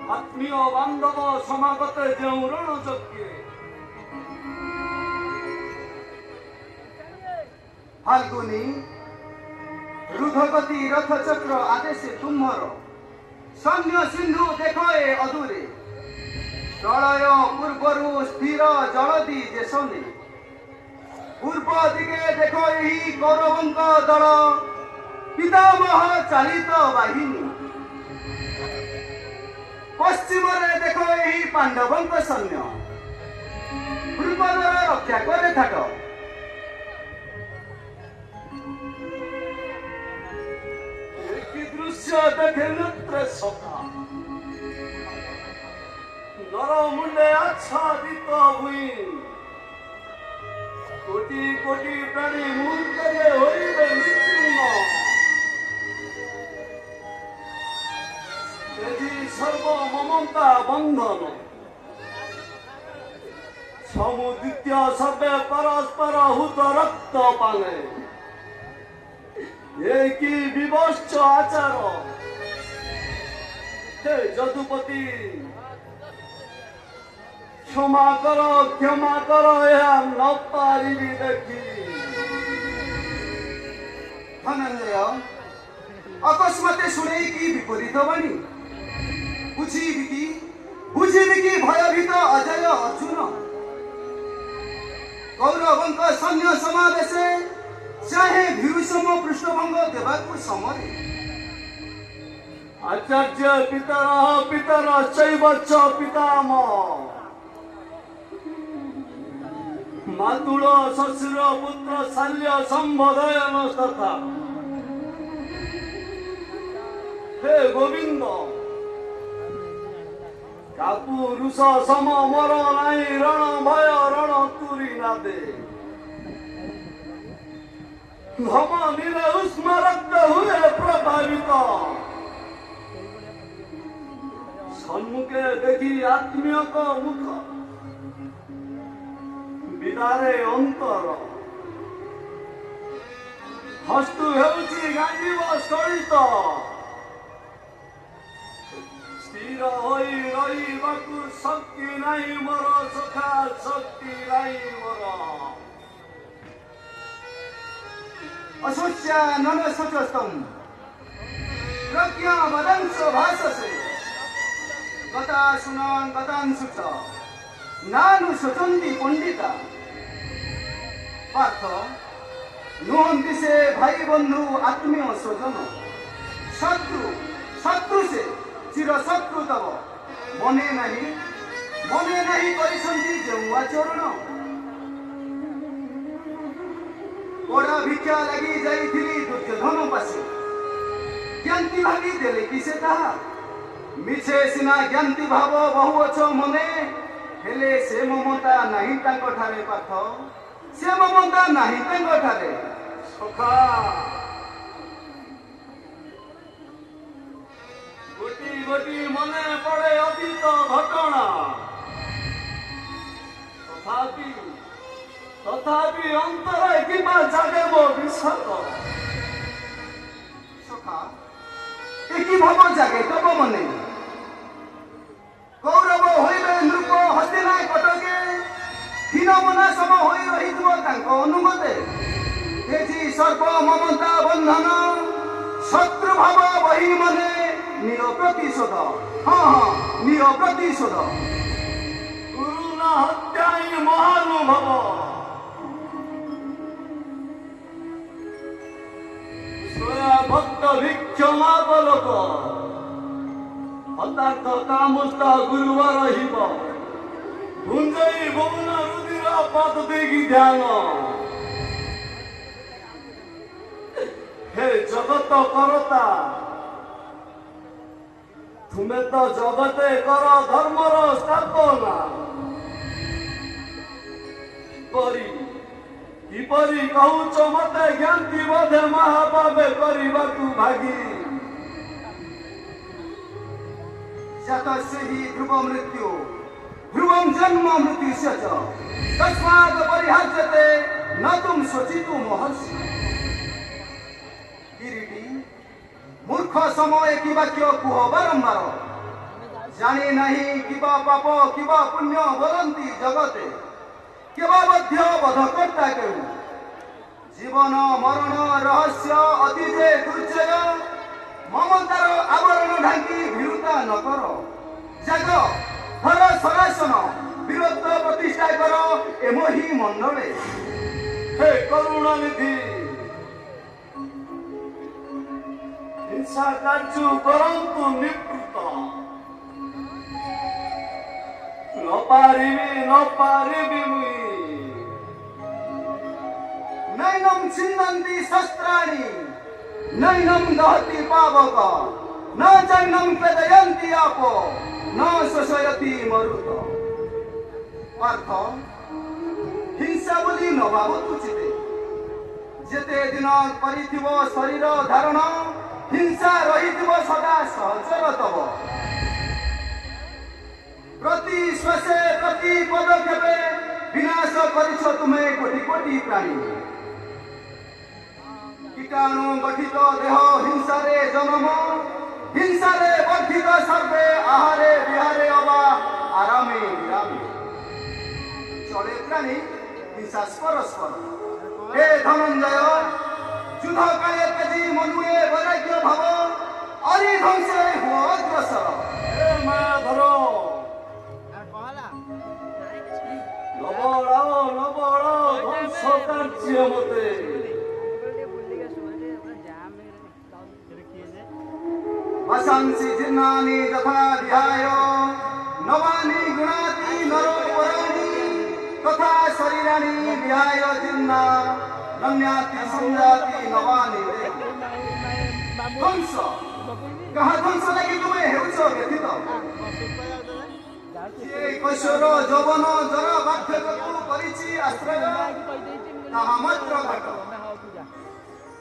आत्मीय बांधव समागत जो रणयज्ञ फाल्गुनी रुधगति रथचक्र आदेश तुम्हर सैन्य सिंधु देख ए अधूरे प्रलय पूर्वर स्थिर जलदी देशने पूर्व दिगे देख यही कौरवंक दल पितामह चालित बाहिनी पश्चिम देख यही पांडवंक सैन्य पूर्वद्वार रक्षा करे थाक दृश्य देखे नेत्र सखा नर मुंडे आच्छादित भूई कोटि कोटि प्राणी मुहूर्तरे होइबे मृत्युमय सर्व ममता बंधन छमु द्वितीय सबे परस्पर हुत रक्त पाने की विवश आचार हे यदुपति क्षमा करो यह न पारि देखी धनंजय अकस्माते शुणे कि विपरीत बाणी बुझिबि कि भयभीत अजय अर्जुन कौरवंक सैन्य समावेशे चाहे भीषम पृष्ठभंग देवाकु समय आचार्य पितर चैव च पितामह मातुल शशुर पुत्र शाल्य संबोधन तथा हे गोविंद कापुरुष सम मर नाई रण भय रण तुरी नादे धमनीरे उष्म रक्त हुए प्रभावित सम्मुखे देखी आत्मीय को मुख विदारे अंतर हस्तु हेउछि गांडीव स्थलित स्थिर होई रहिबाकु शक्ति नाही मोर सखा शक्ति नाही मोर अशोच्या नन सचस्तम प्रज्ञा वदंस भाषसे गता सुनां गतांसु च नानु शोचन्ति पंडिता पार्थ नुहन्ति से भाई बंधु आत्मीय स्वजन शत्रु से चिर शत्रु तब मने नहीं करिसन्ति जेउ आचरण कोड़ा भिक्षा लगी जाइथिली दुर्योधन पासे ज्ञाति भागी देले किसे ताहा मिछे सिना ज्ञाति भाव बहु अछ मने हेले से ममता नहीं तांको ठारे पार्थ से ममता नहीं तांको ठारे सखा गोटी मने पड़े अतीत घटना तथापि अंतरे किबा जागे मो विषाद सखा एकी भाव जागे तब मने कौरव होइबे नृप हस्तिनाय कटके दीनमना सम होई रहिथबो तांको अनुमते तेजी सर्प ममता बंधन शत्रु भाव वही मने निय प्रतिशोध हाँ निय प्रतिशोध गुरु न हत्याई महानुभव स्वया भक्त भिक्षमापलोक हतार्थ कामुष्ट गुरुवर हिब गुंजई भुवन रुधिर पद देखी ध्यान हे जगत करता तुमे तो जगते कर धर्मर स्थापना किपरि कहूच मते ज्ञाति बोधे महापापे करबाकु भागी शतस्य हि ध्रुव मृत्यु ध्रुवं जन्म मृत्युस्य च तस्मात् परिहार्यते न तुम शोचितु महर्षि किरीटी मूर्ख समय कि वाक्य कुह बारंबार जानी नहीं किबा पाप किबा पुण्य बोलंती जगते केबा मध्य बधकर्ता केउ जीवन मरण रहस्य अतिजे दुर्जय ममतार आवरण ढांकी भीरुता न कर जाग हर सरासन वीरत्व प्रतिष्ठा कर एमहि मंडले हे करुणानिधि हिंसा कार्य करंतु निवृत्त न पारिबी मुई नैनम छिन्नन्ति शस्त्राणि नैनम दहति पावक न जैनम पेदयन्ति आपो न शोषयति मरुत पार्थ हिंसा बोली न भावतु चिते जेते दिन करिथिबो शरीर धारण हिंसा रहिथिबो सदा सहचर तब प्रति श्वासे प्रति पदक्षेपे विनाश करिछ तुमे कोटि कोटि प्राणी कीटाणु गठित देह हिंसारे जन्म हिंसारे वर्धित सर्वे आहारे विहारे अबा आरामे विरामे चले प्राणी हिंसा परस्पर हे धनंजय युद्ध काले तेजी मनुए वैराग्य भाव अरि ध्वंसे हुआ अग्रसर हे मायाधर नबड़ ध्वंस कार्य मते वशंसि जिन्नानि तथा ध्याय नवानि गुणाति नरोपराणि तथा शरीराणि विहाय जिन्ना नन्याति संजाति नवानि ध्वंस कहा ध्वंस लगी तुम्हें हेउछ व्यथित ये कैशोर यौवन जर बार्धक्यକୁ କରିଛି ଆଶ୍ରୟ ତାହା ମାତ୍ର ଘଟ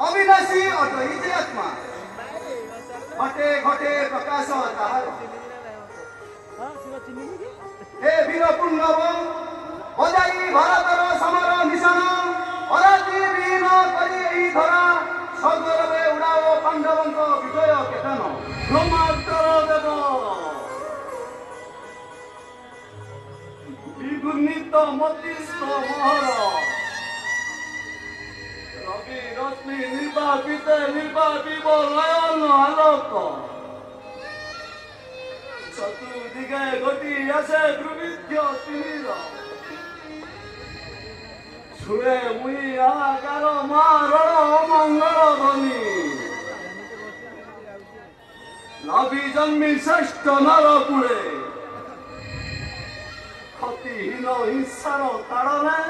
अविनाशी अटई जे आत्मा घटे घटे प्रकाश ताहार हे वीर पुण्यव बजाई भारतर समर निशान अराती विहीन करी एही धरा सगौरवे उड़ाओ पांडवंक विजय केतन ब्रह्मास्त्र देव विघूर्णित मतिस्थ महर रवि रश्मि निर्वापित निर्वापिव नयन आलोक चतुर्दिगे गति आसे दुर्भिक्ष तिमिर छुए मुई आकार मारण अमंगल ध्वनि नबी जन्मी श्रेष्ठ नर कूले क्षतिहीन हिंसार ताड़ने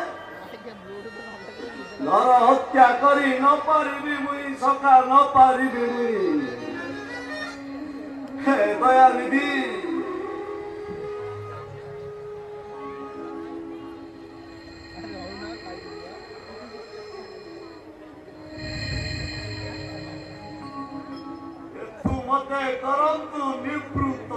नर हत्या करी न पारिबी मुई सका न पारिबी मुई हे दयानिधि तू मते करंतु निवृत्त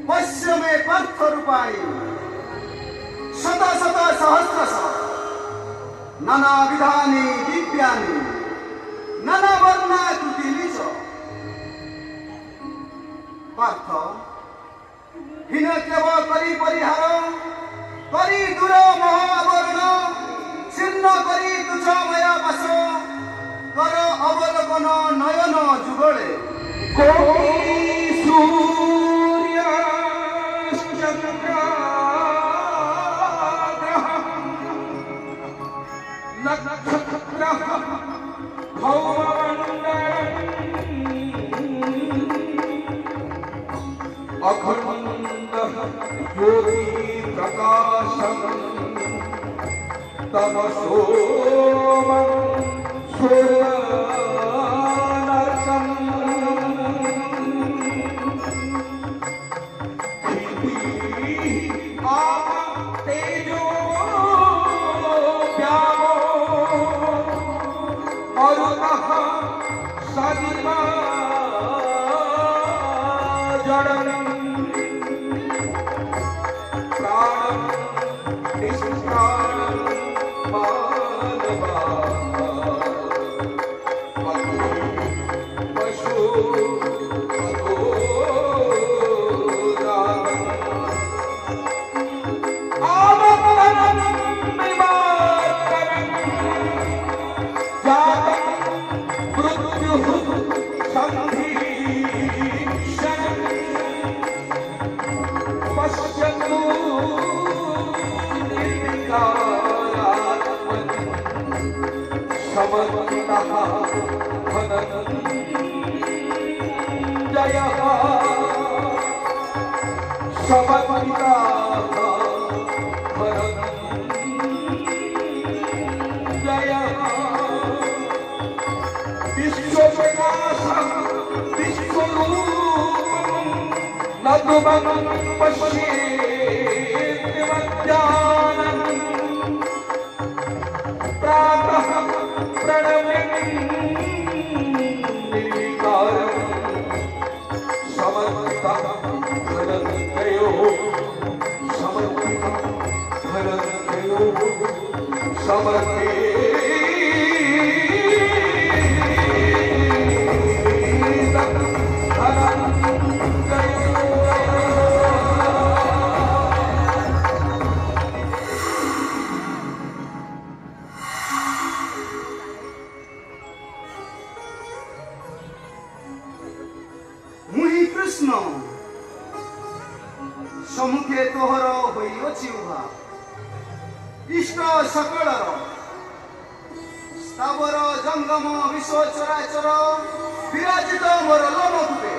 पश्य में पार्थ रूपाणी शत शत सहस्रश नाना विधानी दिव्यानि नाना वर्णाकृति च पार्थ हिन केव करी परिहार करी दूर मोह आवरण छिन्न करी तुच्छ माया पाश कर अवलोकन नयन जुगले अखंड ज्योति प्रकाशम तमसोमं सूर्यानर्कम तेजो व्यामो अरुणः सदिमा जडम् प्राणं निष्प्राणं मानवा पशु समर्पितः जयः समर्पितः जयः विश्वप्रकाशः विश्वरूपं नदुमं पश्येत् मध्याह्नं प्रातः प्रणवं निर्विकारं धनंजयो समर्पितं धनंजयो मुहि कृष्ण सम्मुखे तोहर होइअछि उभा इष्ट सकलर स्थावर जंगम विश्व चराचर विराजित मोर लोमकूपे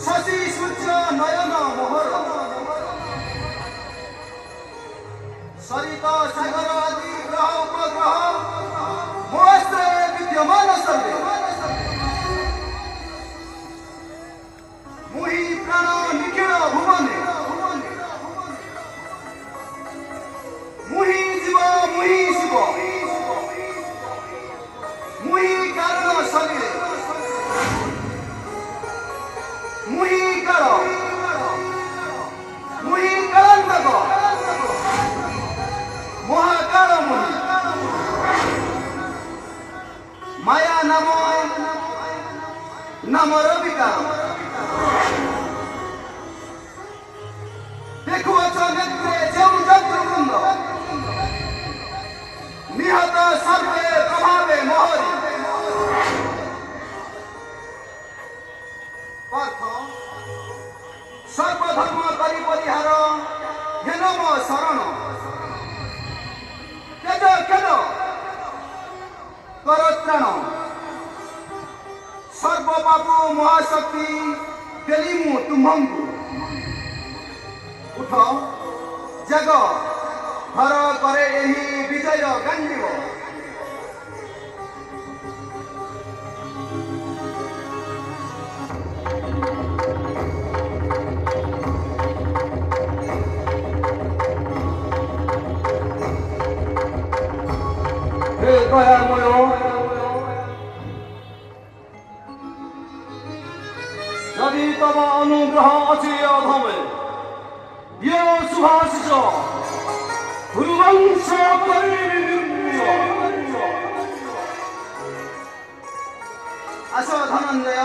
शशि सूर्य नयन मोहर सरित सागर आदि ग्रह उपग्रह मोस्त्रे विद्यमान सर्वे मुहि प्राण निखिल भुवने मुहि जीव मुहि शिव मुहि कारण शरीरे मुहि काल मुहि कालान्तक महाकाल मुहि माया नाम नामर विकार देखुअछ नेत्रे जेउ जंतुवृन्द निहत सर्वे प्रभावे मोहरी पार्थ सर्वधर्म करि परिहार हेनम शरण तेज केद करत्राण सर्व पापु महाशक्ति देली मु तुम्हंगु उठ जग हर करे एही विजय गांडीव हे दयामय यदि तव अनुग्रह अछि अधमे यो सुभाषिष गुरुवंश आस धनंजय